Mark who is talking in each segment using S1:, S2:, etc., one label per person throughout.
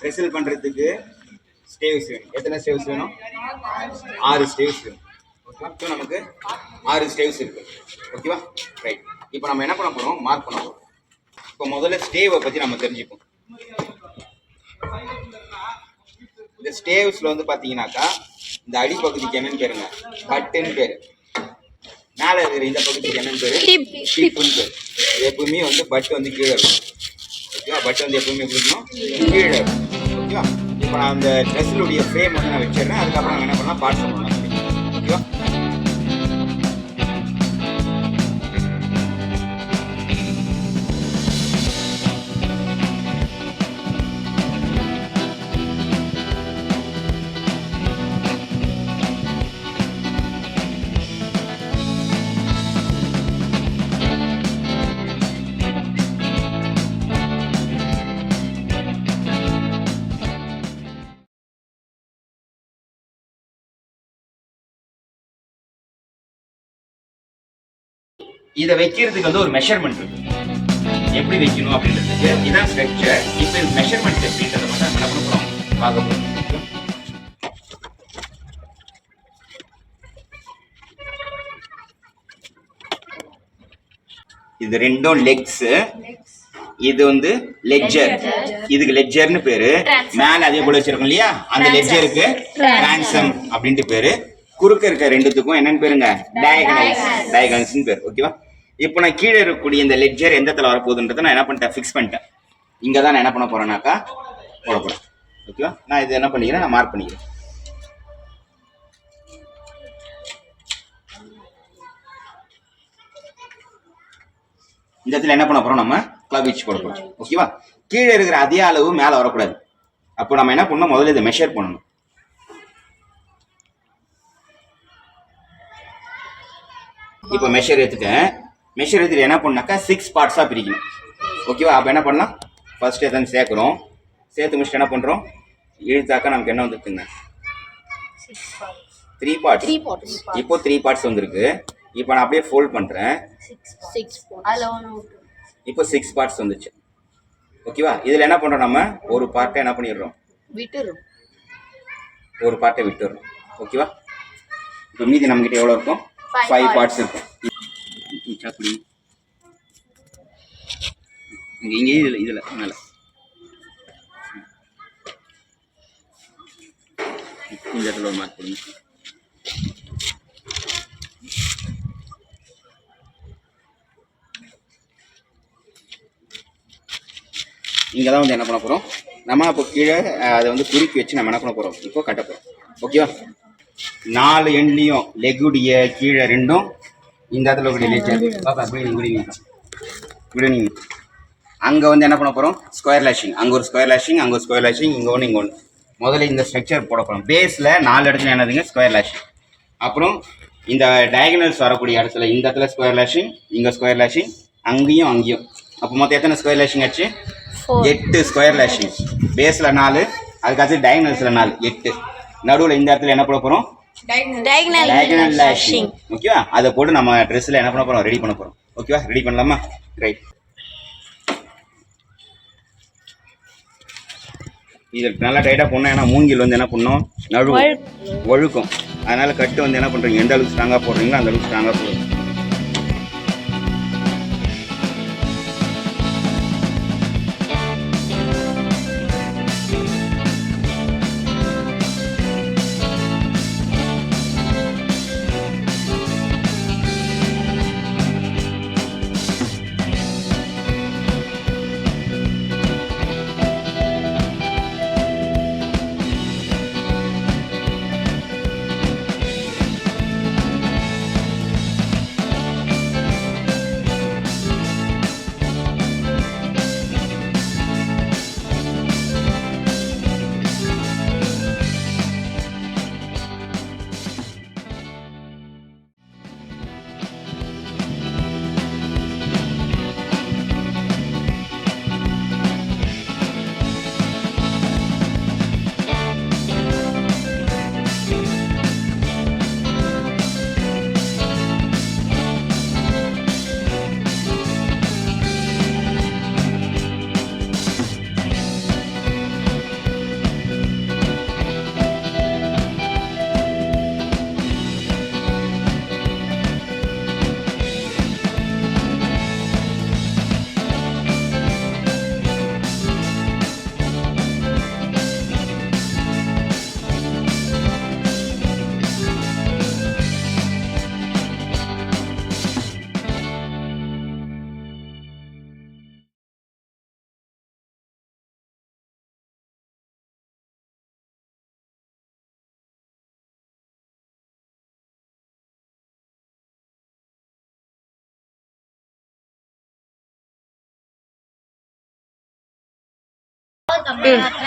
S1: ரெசில் பண்ணுறதுக்கு ஸ்டேவ்ஸ் வேணும். எத்தனை ஸ்டேவ்ஸ் வேணும்? 6 ஸ்டேவ்ஸ் வேணும். ஓகேவா? ஸோ நமக்கு 6 ஸ்டேவ்ஸ் இருக்குது. ஓகேவா? ரைட். இப்போ நம்ம என்ன பண்ண போகிறோம்? மார்க் பண்ண போகிறோம். இப்போ முதல்ல ஸ்டேவை பற்றி நம்ம தெரிஞ்சுப்போம். இந்த ஸ்டேவ்ஸில் வந்து பார்த்தீங்கன்னாக்கா இந்த அடிப்பகுதிக்கு என்னன்னு பேருங்க? பட்டுன்னு பேர். மேலே இருக்கிற இந்த பகுதிக்கு என்னன்னு பேர்? டிப்புன்னு பேர். எப்பவுமே வந்து பட்டு வந்து கீழே இருக்கும். ஓகேவா? பட்டு வந்து எப்பவுமே எப்படி இருக்கணும்? கீழே இருக்கும். ஓகேவா? இப்போ நான் அந்த ட்ரெஸ்ஸுடைய ஃப்ரேம் வந்து நான் வச்சிடுறேன். அதுக்கப்புறம் நம்ம என்ன பண்ணலாம்? பார்ட்ஸ் பண்ணலாம். ஓகேவா? இதை வைக்கிறதுக்கு வந்து ஒரு மெஷர்மெண்ட் இருக்கு. எப்படி வைக்கணும் அப்படின்றதுக்கு இதான் ஸ்ட்ரக்சர். இப்போ மெஷர்மெண்ட் எப்படின்றத மட்டும் என்ன பண்ண போறோம்? பார்க்க போறோம். இது ரெண்டும் லெக்ஸ். இது வந்து லெட்ஜர். இதுக்கு லெட்ஜர்னு பேரு. மேல அதே போல வச்சிருக்கோம் இல்லையா? அந்த லெட்ஜருக்கு டிரான்சம் அப்படின்ட்டு பேரு. குறுக்க இருக்க ரெண்டுத்துக்கும் என்னன்னு பேருங்க? டயகனல்ஸ் பேர். ஓகேவா? இப்போ நான் கீழே இருக்கக்கூடிய இந்த லெட்ஜர் எந்த இடத்துல வரப்போகுதுன்றதை நான் என்ன பண்ணிட்டேன்? ஃபிக்ஸ் பண்ணிட்டேன். இங்கே தான் நான் என்ன பண்ண போறேன்னாக்கா போட போறேன். ஓகேவா? நான் இது என்ன பண்ணிக்கிறேன்? நான் மார்க் பண்ணிக்கிறேன். இந்த இடத்துல என்ன பண்ண போறோம்? நம்ம கிளப் வச்சு போட போறோம். ஓகேவா? கீழே இருக்கிற அதே அளவு மேலே வரக்கூடாது. அப்போ நம்ம என்ன பண்ணணும்? முதல்ல இதை மெஷர் பண்ணணும். இப்போ மெஷர் எடுத்துட்டேன். மெஷர் எடுத்துட்டு என்ன பண்ணாக்கா 6 பார்ட்ஸாக பிரிக்கணும். ஓகேவா? அப்போ என்ன பண்ணலாம்? ஃபர்ஸ்ட் எதாவது சேர்க்குறோம். சேர்த்து முடிச்சுட்டு என்ன பண்ணுறோம்? இழுத்தாக்கா நமக்கு என்ன வந்துருக்குங்க? 3 பார்ட்ஸ். இப்போ 3 பார்ட்ஸ் வந்துருக்கு. இப்போ நான் அப்படியே ஃபோல்ட் பண்ணுறேன். இப்போ 6 பார்ட்ஸ் வந்துச்சு. ஓகேவா? இதில் என்ன பண்ணுறோம்? நம்ம ஒரு பார்ட்டை என்ன பண்ணிடுறோம்? ஒரு பார்ட்டை விட்டுடுறோம். ஓகேவா? இப்போ மீதி நம்மகிட்ட எவ்வளோ இருக்கும்? 5 பார்ட்ஸ் இருக்கும். சாப்பிடி இங்கே இதில் மேலே இந்த இடத்துல ஒரு மார்க் பண்ணுங்க. இங்கே தான் வந்து என்ன பண்ண போகிறோம்? நம்ம இப்போ கீழே அதை வந்து குறுக்கி வச்சு நம்ம என்ன பண்ண போகிறோம்? இப்போ கட்ட போகிறோம். ஓகேவா? 4 எண்ட்லேயும் லெக்குடைய கீழே ரெண்டும் இந்த இடத்துல ஒரு லெஜர். பாப்பா குட் ஈவினிங். அங்கே வந்து என்ன பண்ண போகிறோம்? Square lashing. அங்கே ஒரு ஸ்கொயர் லேஷிங், அங்கே ஒரு ஸ்கொயர் லேஷிங், இங்கே ஒன்று, இங்கே ஒன்று. முதல்ல இந்த ஸ்ட்ரக்சர் போட போகிறோம். பேஸில் 4 இடத்துல என்னதுங்க? Square lashing. அப்புறம் இந்த டயகனல்ஸ் வரக்கூடிய இடத்துல இந்த இடத்துல ஸ்கொயர் லேஷிங், இங்கே ஸ்கொயர் லேஷிங், அங்கேயும். அப்போ மொத்தம் எத்தனை ஸ்கொயர் லேஷிங் ஆச்சு? 8 ஸ்கொயர் லேஷிங். பேஸில் 4, அதுக்காச்சு டயகனல்ஸில் 4, 8. நடுவில் இந்த இடத்துல என்ன பண்ண போகிறோம்? Diagonal lashing. ஓகேவா? அதை போட்டு நம்ம ட்ரெஸ்ஸில் என்ன பண்ண போகிறோம்? ரெடி பண்ண போகிறோம். ஓகேவா? ரெடி பண்ணலாமா? ரைட். இது நல்லா டைட்டாக போடணும். ஏன்னா மூங்கில் வந்து என்ன பண்ணணும்? வழுக்கும். அதனால் கட்டு வந்து என்ன பண்ணுறீங்க? எந்த அளவுக்கு ஸ்ட்ராங்காக போடுறீங்களோ அந்த அளவுக்கு ஸ்ட்ராங்காக போடுங்க.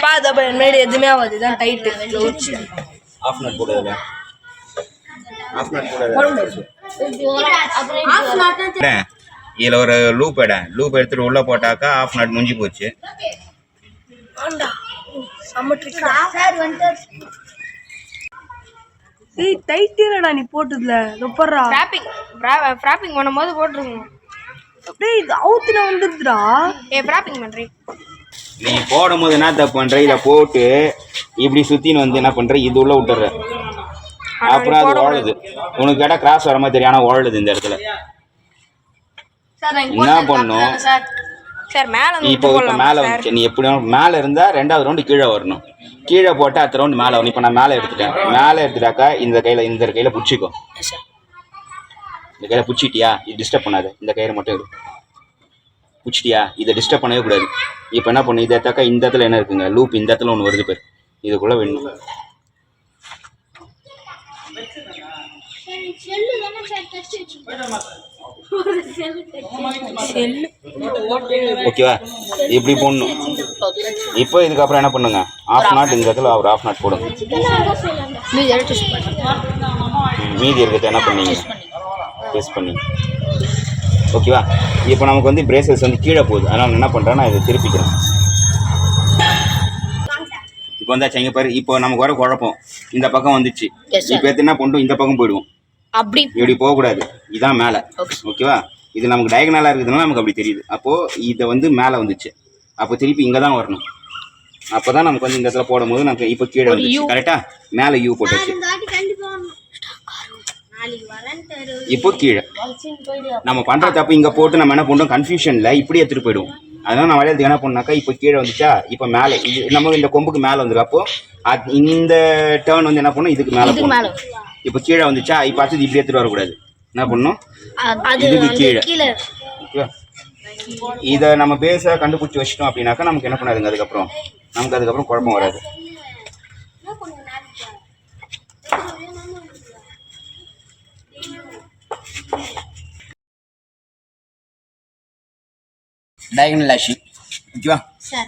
S2: பாத முன்னாடி எதுவுமே ஆகாது இதான் டைட்டு
S1: ஆஃப் நட் போடுறதுல ஆஃப் நட் போடுறது இதில் ஒரு லூப் எடுத்துட்டு உள்ள போட்டாக்கா ஆஃப் நட் முடிஞ்சு போச்சு.
S2: ஏய் டைட்டேடா நீ போட்டதுல ரொப்பறா
S3: ஃப்ராப்பிங் பண்ணும்போது போட்டுருங்க.
S2: டேய் இது அவுத்துல வந்துடுதுடா.
S3: ஃப்ராப்பிங் பண்றீ
S1: நீ போடும்போது என்ன தப்பு பண்ற, இதை போட்டு இப்படி சுத்தின்னு வந்து என்ன பண்ற, இது உள்ள விட்டுற, அப்புறம் அது ஓடுது. உனக்கு கேட்டா கிராஸ் வர மாதிரி தெரியும், ஆனா ஓடுது இந்த இடத்துல. என்ன பண்ணும்
S3: சார் மேல
S1: இப்போ மேல வந்துச்சு, நீ எப்படி மேல இருந்தா ரெண்டாவது ரவுண்டு கீழே வரணும், கீழே போட்டு அடுத்த ரவுண்டு மேலே வரணும். இப்போ நான் மேலே எடுத்துட்டேன், மேலே எடுத்துட்டாக்கா இந்த கையில பிடிச்சிக்கோ, இந்த கையில பிடிச்சிட்டியா, இது டிஸ்டர்ப் பண்ணாது, இந்த கையில மட்டும் இருக்கு பிடிச்சிட்டியா, இதை டிஸ்டர்ப் பண்ணவே கூடாது. இப்போ என்ன பண்ணு, இதை எடுத்தாக்கா இந்த இடத்துல என்ன இருக்குங்க லூப், இந்த இடத்துல ஒன்று வருது பேர், இதுக்குள்ள வேணும். ஓகேவா, இப்படி போடணும். இப்போ இதுக்கப்புறம் என்ன பண்ணுங்க, ஆஃப் நாட் இந்த இடத்துல ஒரு ஆஃப் நாட் போடுங்க. மீதி இருக்கிறத என்ன பண்ணீங்க டெஸ்ட் பண்ணி. ஓகேவா, இப்போ நமக்கு வந்து பிரேசஸ் வந்து கீழே போகுது, அதனால் என்ன பண்ணுறேன், நான் இதை திருப்பிக்கிறேன். இப்போ வந்தாச்சு இங்கே பாரு. இப்போ நமக்கு வர குழப்பம் இந்த பக்கம் வந்துச்சு, இப்போ எடுத்து என்ன பண்ணுறோம், இந்த பக்கம் போயிடுவோம்,
S3: அப்படி
S1: இப்படி போகக்கூடாது, இதான் மேலே. ஓகேவா, இது நமக்கு டயகனலாக இருக்குதுன்னா நமக்கு அப்படி தெரியுது. அப்போது இதை வந்து மேலே வந்துச்சு, அப்போ திருப்பி இங்கே தான் வரணும். அப்போ தான் நமக்கு வந்து இந்த இடத்துல போடும்போது நமக்கு இப்போ கீழே வந்துச்சு. கரெக்டாக மேலே யூ போட்டுச்சு, இப்போ கீழே. நம்ம பண்ணுற தப்பு இங்கே போட்டு நம்ம என்ன பண்ணுறோம், கன்ஃபியூஷனில் இப்படி எடுத்துகிட்டு போயிடுவோம். அதனால் நான் வளையத்துக்கு என்ன பண்ணாக்கா, இப்போ கீழே வந்துச்சா, இப்போ மேலே இது நம்ம இந்த கொம்புக்கு மேலே வந்துடும். அப்போது இந்த டேர்ன் வந்து என்ன பண்ணணும், இதுக்கு மேலே. இப்போ கீழே வந்துச்சா, இப்போ அடுத்தது இப்படி எடுத்துகிட்டு வரக்கூடாது, என்ன பண்ணணும், இதுக்கு கீழே. ஓகேவா, இதை நம்ம பேஸாக கண்டுபிடிச்சி வச்சிட்டோம் அப்படின்னாக்கா நமக்கு என்ன பண்ணாதுங்க, அதுக்கப்புறம் குழப்பம் வராது. Diagonal lashing. ஓகேவா,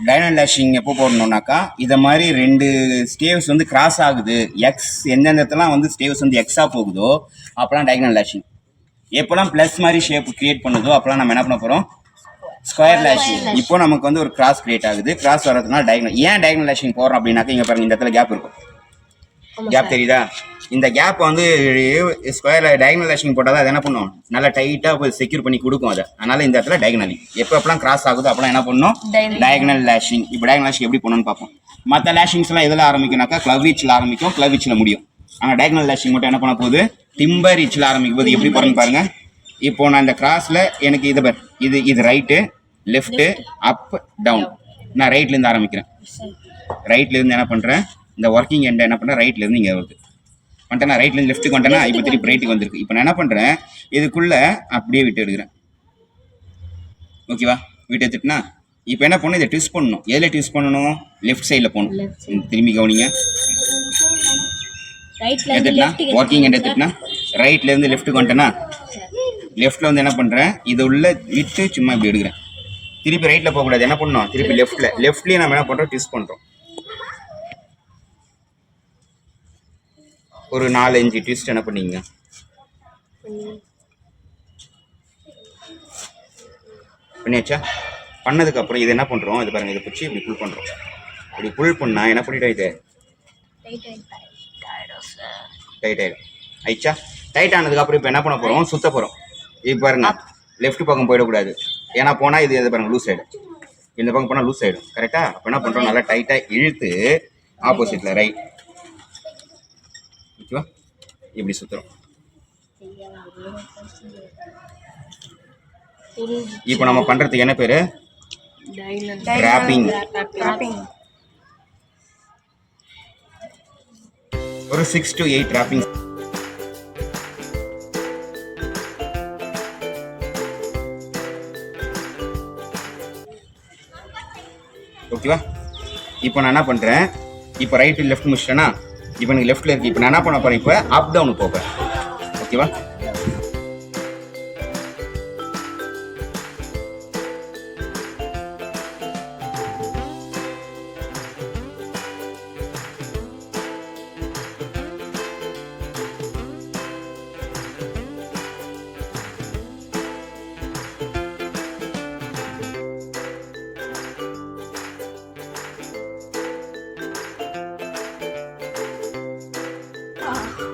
S1: டயகனல் லேஷிங் எப்போ போடணுன்னாக்கா, இதை மாதிரி ரெண்டு ஸ்டேவ்ஸ் வந்து கிராஸ் ஆகுது, எக்ஸ் எந்தெந்த இடத்துலாம் வந்து ஸ்டேவ்ஸ் வந்து எக்ஸாக போகுதோ அப்போலாம் டயகனல் லேஷிங். எப்போலாம் ப்ளஸ் மாதிரி ஷேப் கிரியேட் பண்ணுதோ அப்போலாம் நம்ம என்ன பண்ண போகிறோம், ஸ்கொயர் லேஷிங். இப்போ நமக்கு வந்து ஒரு கிராஸ் கிரியேட் ஆகுது, கிராஸ் வரதுனால டயகனல். ஏன் டயகனல் லேஷிங் போடுறோம் அப்படின்னாக்கா, இங்கே பாருங்க இந்த இடத்துல கேப் இருக்கும், கேப் தெரியுதா, இந்த கேப் வந்து ஸ்கொயர் டயகனல் லேஷிங் போட்டால் தான் அது என்ன பண்ணும், நல்லா டைட்டாக செக்யூர் பண்ணி கொடுக்கும் அதை. அதனால் இந்த இடத்துல டயகனலிங் எப்போலாம் கிராஸ் ஆகுதோ அப்போலாம் என்ன பண்ணணும், டயகனல் லேஷிங். இப்போ டயகனல் லேஷிங் எப்படி பண்ணணும்னு பார்ப்போம். மற்ற லேஷிங்ஸ்லாம் எதில் ஆரம்பிக்கும்னாக்கா, கிளவ் ஆரம்பிக்கும், கிளவ் முடியும். ஆனால் டயகனல் லேஷிங் மட்டும் என்ன பண்ண போகுது, டிம்பர் ஈச்சில் ஆரம்பிக்கும் போது எப்படி போகிறேன்னு பாருங்க. இப்போ நான் இந்த கிராஸில் எனக்கு இது பார், இது ரைட்டு லெஃப்ட்டு அப் டவுன், நான் ரைட்லேருந்து ஆரம்பிக்கிறேன். ரைட்லேருந்து என்ன பண்ணுறேன், இந்த ஒர்க்கிங் எண்டை என்ன பண்ணுறேன், ரைட்லேருந்து இங்கே வருது வந்துட்டேன், ரைட்லேருந்து லெஃப்ட்டுக்கு வந்துட்டேன்னா இப்போ திருப்பி ரைட்டுக்கு வந்திருக்கு. இப்போ நான் என்ன பண்ணுறேன், இதுக்குள்ளே அப்படியே விட்டு எடுக்கிறேன். ஓகேவா, விட்டு எடுத்துட்டுனா இப்போ என்ன பண்ணணும், இதை ட்விஸ்ட் பண்ணணும். எதில் ட்விஸ்ட் பண்ணணும், லெஃப்ட் சைடில் போகணும். திரும்பி கவனிங்க, எடுத்துட்டுனா ஒர்க்கிங் எண்ட் எடுத்துட்டுனா ரைட்லேருந்து லெஃப்ட்டுக்கு வந்துட்டேன்னா, லெஃப்ட்டில் வந்து என்ன பண்ணுறேன், இதை உள்ள விட்டு சும்மா இப்படி எடுக்கிறேன். திருப்பி ரைட்டில் போகக்கூடாது, என்ன பண்ணணும், திருப்பி லெஃப்ட்லேயே நம்ம என்ன பண்ணுறோம், ட்விஸ்ட் பண்ணுறோம். ஒரு 4-5 ட்விஸ்ட் என்ன பண்ணீங்க, பண்ணியாச்சா. பண்ணதுக்கப்புறம் இது என்ன பண்ணுறோம், இது பாருங்கள், இதை பிடிச்சி இப்படி புல் பண்ணுறோம். இப்படி புல் பண்ணால் என்ன பண்ணிட்டோம், இது டைட் ஆகிடும். ஆயிடுச்சா, டைட் ஆனதுக்கப்புறம் இப்போ என்ன பண்ண போகிறோம், சுற்ற போகிறோம். இப்போ பாருங்க, லெஃப்ட் பக்கம் போயிடக்கூடாது, ஏன்னா போனால் இது எது பாருங்கள் லூஸ் ஆகிடும், இந்த பக்கம் போனால் லூஸ் ஆகிடும். கரெக்டாக, அப்போ என்ன பண்ணுறோம், நல்லா டைட்டாக இழுத்து ஆப்போசிட்டில் ரைட். ஓகேவா, இப்படி சுற்றுறோம். இப்போ நம்ம பண்ணுறதுக்கு என்ன பேர், ராப்பிங். ஒரு 6 to 8 ராப்பிங். ஓகேவா, இப்போ நான் என்ன பண்ணுறேன், இப்போ ரைட்டு லெஃப்ட் முடிச்சிட்டேன்னா, இப்போ எனக்கு லெஃப்ட்டில் இருக்குது. இப்போ நான் என்ன பண்ண போகிறேன், இப்போ அப் டவுனுக்கு போகிறேன். ஓகேவா,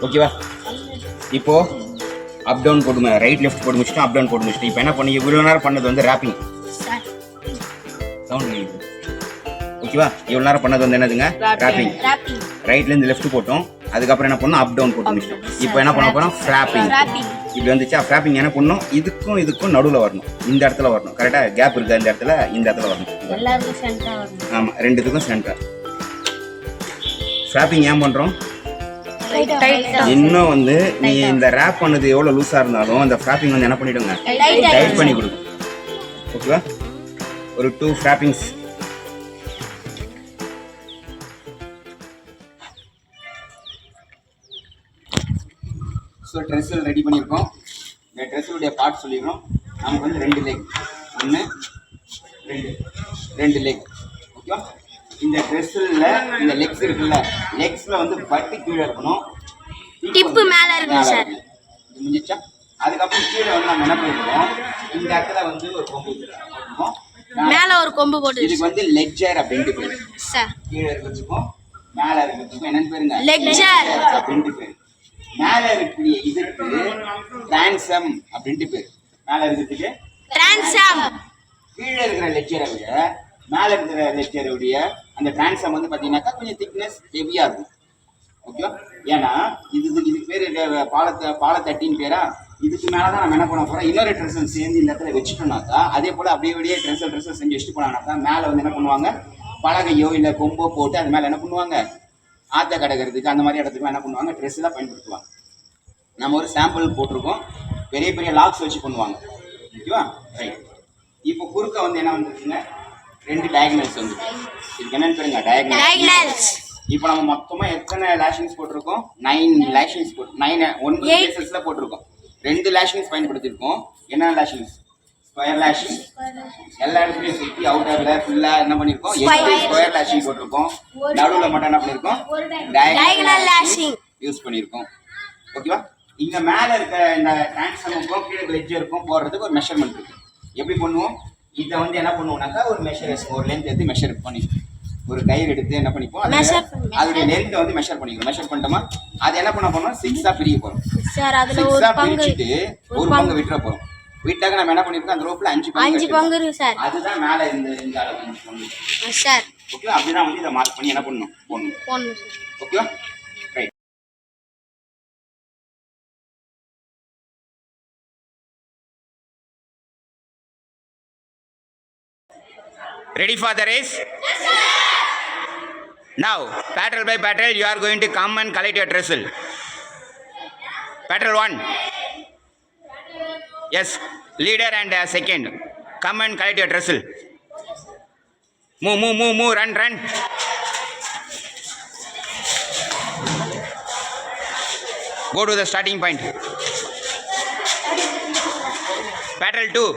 S1: ஓகேவா? இப்போ அப் டவுன் போட்டு ரைட் லெஃப்ட் போட்டு முடிச்சுட்டோம், அப் டவுன் போட்டு முடிச்சுட்டோம். இப்போ என்ன பண்ணி இவ்வளோ நேரம் பண்ணது வந்து ரேப்பிங் சவுண்ட். ஓகேவா? இவ்வளோ நேரம் பண்ணது வந்து என்னதுங்க? ரேப்பிங். ரைட்லேருந்து லெஃப்ட் போட்டோம், அதுக்கப்புறம் என்ன பண்ணோம்? அப் டவுன் போட்டு முடிச்சிட்டோம். இப்போ என்ன பண்ண போகிறோம்? ஃப்ளாப்பிங். இப்படி வந்துச்சா? ஃப்ளாப்பிங் என்ன பண்ணணும்? இதுக்கும் நடுவில் வரணும், இந்த இடத்துல வரணும். கரெக்டாக கேப் இருக்குது இந்த இடத்துல வரணும். ஆமாம், ரெண்டுத்துக்கும் சென்டர். ஃப்ளாப்பிங் ஏன் பண்ணுறோம்? இன்னும் வந்து நீ இந்த ரேப் பண்ணது எவ்வளோ லூஸாக இருந்தாலும் அந்த ஃப்ளாப்பிங் வந்து என்ன பண்ணிவிடுங்க? டைட் பண்ணி கொடுக்கும். ஓகேவா? ஒரு 2 ஃப்ளாப்பிங்ஸ். ஸோ ட்ரெஸ்ஸில் ரெடி பண்ணியிருக்கோம். இந்த ட்ரெஸ்ஸுடைய பார்ட் சொல்லிடுறோம். நமக்கு வந்து 2 லெக், 1 2 லெக். ஓகேவா? இந்த ட்ரெஸ்ஸில் இந்த லெக்ஸ் இருக்குல்ல, லெக்ஸில் வந்து பட்டி கீழே இருக்கணும்,
S3: டிப்பு மேல இருக்கு சார்.
S1: இது முடிஞ்சிச்சா? அதுக்கப்புறம் கீழே வந்து நம்ம என்ன பண்ணிருக்கோம்? இந்த இடத்துல வந்து ஒரு கொம்பு போட்டுருக்கோம்,
S3: மேல ஒரு கொம்பு போட்டு.
S1: இதுக்கு வந்து லெக்ஜர் அப்படின்ட்டு பேரு
S3: சார்.
S1: கீழே இருக்கிறதுக்கும் மேலே இருக்கிறதுக்கும் என்னன்னு பேருங்க?
S3: லெக்ஜர்
S1: அப்படின்ட்டு பேரு. மேலே இருக்கக்கூடிய இதுக்கு டிரான்சம் அப்படின்ட்டு பேரு. மேலே இருக்கிறதுக்கு
S3: டிரான்சம்.
S1: கீழே இருக்கிற லெக்சரை விட மேலே இருக்கிற லெக்சருடைய அந்த டிரான்சம் வந்து பார்த்தீங்கன்னாக்கா கொஞ்சம் திக்னஸ் ஹெவியாக இருக்கும். ஓகேவா? ஏன்னா இதுக்கு பேர் பாலத்தட்டின்னு பேரா. இதுக்கு மேலே தான் நம்ம என்ன பண்ண போகிறோம்? இன்னொரு ட்ரெஸ்ஸல் சேர்ந்து இந்த இடத்துல வச்சுட்டோம்னாக்கா, அதே போல் அப்படியே ட்ரெஸ்ஸல் செஞ்சு வச்சுட்டு போனாங்கனாக்கா மேலே வந்து என்ன பண்ணுவாங்க? பலகையோ இல்லை கொம்போ போட்டு அது மேலே என்ன பண்ணுவாங்க? ஆற்ற கடக்கிறதுக்கு அந்த மாதிரி இடத்துக்கு என்ன பண்ணுவாங்க? ட்ரெஸ் தான் பயன்படுத்துவாங்க. நம்ம ஒரு சாம்பிள் போட்டிருக்கோம், பெரிய லாக்ஸ் வச்சு பண்ணுவாங்க. ஓகேவா? ரைட். இப்போ குறுக்க வந்து என்ன வந்துருக்குங்க? 2 டயகனல்ஸ் வந்து. இதுக்கு என்னன்னு பேருங்க? டயகனல்ஸ். இப்போ நம்ம மொத்தமாக எத்தனை லேஷிங்ஸ் போட்டிருக்கோம்? 9 லேஷிங்ஸ் 9 கேசஸ்ல போட்டிருக்கோம். 2 லேஷிங்ஸ் பயன்படுத்தியிருக்கோம். என்ன லேஷிங்ஸ்? Square lashing. எல்லா இடத்துலையும் சுற்றி அவுட்டர்ல ஃபுல்லாக என்ன பண்ணியிருக்கோம்? 8 ஸ்கொயர் லேஷிங் போட்டிருக்கோம். நடுவில் மட்டும் என்ன பண்ணியிருக்கோம்? டயகனல் லேஷிங் யூஸ் பண்ணியிருக்கோம். ஓகேவா? இங்கே மேலே இருக்க இந்த டிரான்ஸ்ஃபார்மருக்கும் கீழே லெட்ஜருக்கும் போடுறதுக்கு ஒரு மெஷர்மெண்ட் இருக்குது. எப்படி பண்ணுவோம்? இதை வந்து என்ன பண்ணுவோம்னாக்கா ஒரு ஒரு லென்த் எடுத்து மெஷர் பண்ணி ஒரு கயிறு எடுத்து என்ன பண்ணிப்போம்? அதோடைய லென்த்தை வந்து மெஷர் பண்ணிக்கிறோம். மெஷர் பண்ணிட்டோமா? அது என்ன பண்ண போறோம்? 6ஆ பிரிக்க போறோம்.
S3: சார் அதுல ஒரு பங்கு
S1: பங்கு விட்டுற போறோம். விட்டாக்க நம்ம என்ன பண்ணிருக்கோம்? அந்த ரோப்ல 5 பங்கு இருக்கு சார். அதுதான் மேல இந்த அளவு சார். ஓகே, அப்படிதான் வந்து இதை மார்க் பண்ணி என்ன பண்ணணும்? போடணும். ஓகேவா? Right. Ready for the race? Yes, sir. Now, patrol by patrol, you are going to come and collect your trestle. Patrol 1. Yes, leader and second. Come and collect your trestle. Move, run. Go to the starting point. Patrol 2.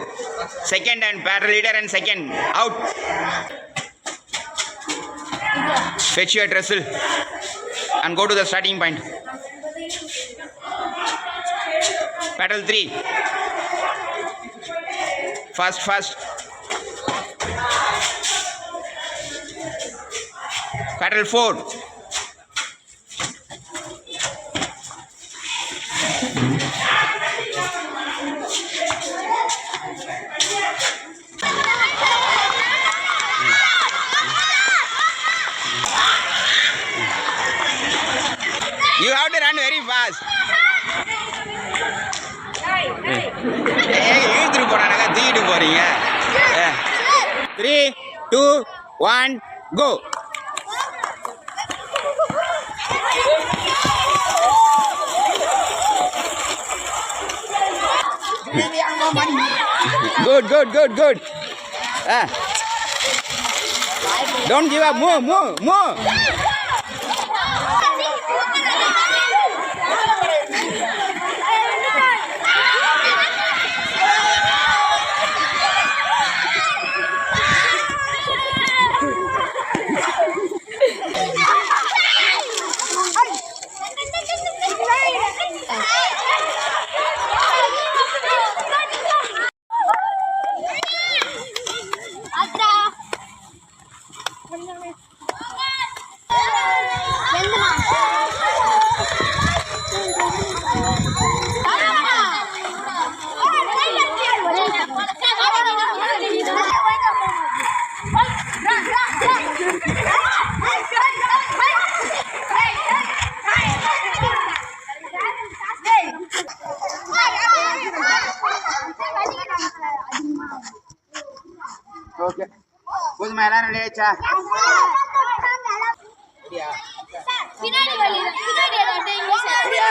S1: Second and patrol leader and second. Out. Fetch your trestle and go to the starting point. Patrol 3. Fast. Patrol 4. You have to run very fast. இழுத்துட்டு போறாங்க, தூக்கிட்டு போறீங்க. 3, 2, 1, go. Good. Don't give up. Move. ஆயிடுச்சா? சரியா?
S3: பின்னாடி வலி பின்னாடி
S1: சரியா?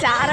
S2: சார